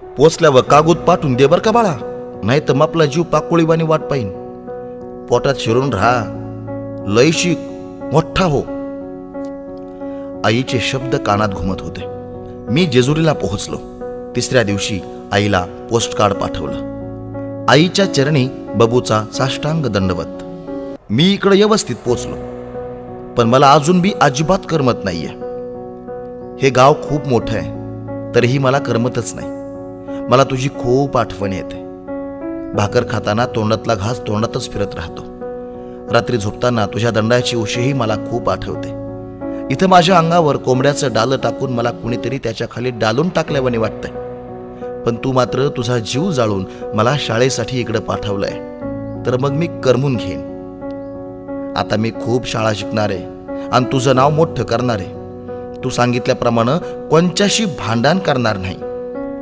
पोचल्यावर कागद पाठवून दे बर का बाळा, नाही तर आपला जीव पाकोळीवाणी वाट पाहिन. पोटात शिरून राहा, लय शिक, मोठा हो. आईचे शब्द कानात घुमत होते. मी जेजुरीला पोहोचलो. तिसऱ्या दिवशी आईला पोस्टकार्ड पाठवलं. आईच्या चरणी बबूचा साष्टांग दंडवत. मी इकडे व्यवस्थित पोचलो, पण मला अजून बी अजिबात करमत नाहीये. हे गाव खूप मोठं आहे, तरीही मला करमतच नाही. मला तुझी खूप आठवण येते. भाकर खाताना तोंडातला घास तोंडातच फिरत राहतो. रात्री झोपताना तुझ्या दंडाची उशीही मला खूप आठवते. इथं माझ्या अंगावर कोंबड्याचं डालं टाकून मला कुणीतरी त्याच्या खाली डालून टाकल्यावानी वाटतंय. पण तू मात्र तुझा जीव जाळून मला शाळेसाठी इकडं पाठवलंय, तर मग मी करमून घेईन. आता मी खूप शाळा शिकणार आहे आणि तुझं नाव मोठं करणार आहे. तू सांगितल्याप्रमाणे कोणच्याशी भांडण करणार नाही.